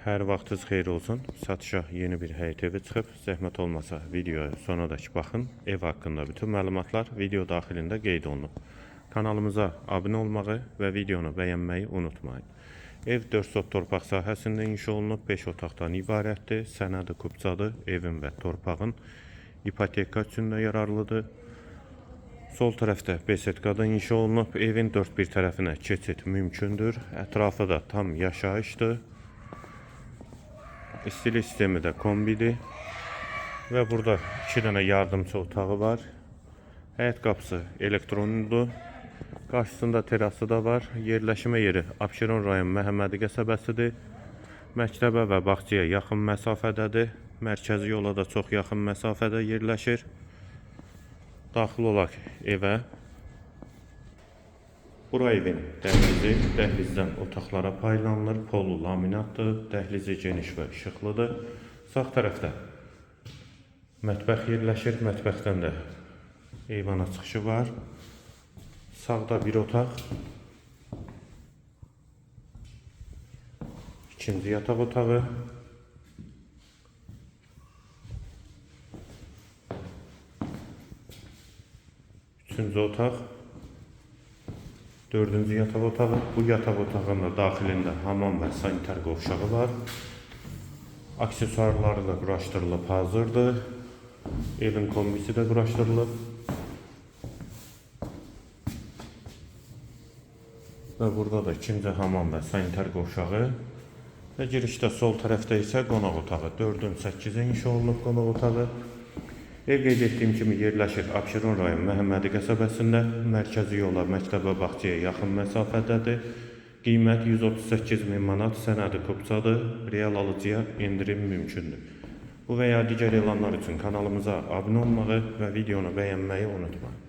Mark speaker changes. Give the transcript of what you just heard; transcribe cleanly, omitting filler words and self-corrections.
Speaker 1: Hər vaxtınız xeyir olsun. Satışa yeni bir həyət evi çıxıb. Zəhmət olmasa videoya sonadək baxın. Ev haqqında bütün məlumatlar video daxilində qeyd olunub. Kanalımıza abunə olmağı və videonu bəyənməyi unutmayın. Ev 4 sot torpaq sahəsində inşa olunub, 5 otaqdan ibarətdir. Sənədi kubcadır. Evin və torpağın ipoteka üçün də yararlıdır. Sol tərəfdə besetkadan inşa olunub. Evin 4 bir tərəfinə keçid mümkündür. Ətrafı da tam yaşayışdır. İstilik sistemi də kombidir. Və burada 2 dənə yardımçı otağı var. Həyət qapısı elektronludur. Qarşısında terası da var. Yerləşmə yeri Abşeron rayon Məhəmmədi qəsəbəsidir. Məktəbə və bağçaya yaxın məsafədədir. Mərkəzi yola da çox yaxın məsafədə yerləşir. Daxil olaq evə. Bura evin dəhlizi, dəhlizdən otaqlara paylanılır, polu laminatdır, dəhlizi geniş və işıqlıdır. Sağ tərəfdə mətbəx yerləşir, mətbəxdən də eyvana çıxışı var. Sağda bir otaq, ikinci yataq otağı, üçüncü otaq, dördüncü yataq otağı. Bu yataq otağında daxilində hamam və sanitar qovşağı var. Aksesuarları da quraşdırılıb hazırdır. Evin kombisi də quraşdırılıb. Və burada da ikinci hamam və sanitar qovşağı. Və girişdə sol tərəfdə isə qonaq otağı. 4-ün 8-ə inşa olunub qonaq otağı. Ev qeyd etdiyim kimi yerləşir Abşeron rayon Məhəmmədi qəsəbəsində. Mərkəzi yola, məktəbə, bağçaya yaxın məsafədədir. Qiymət 138.000 manat, sənədi kubcadır. Real alıcıya endirim mümkündür. Bu və ya digər elanlar üçün kanalımıza abunə olmağı və videonu bəyənməyi unutmayın.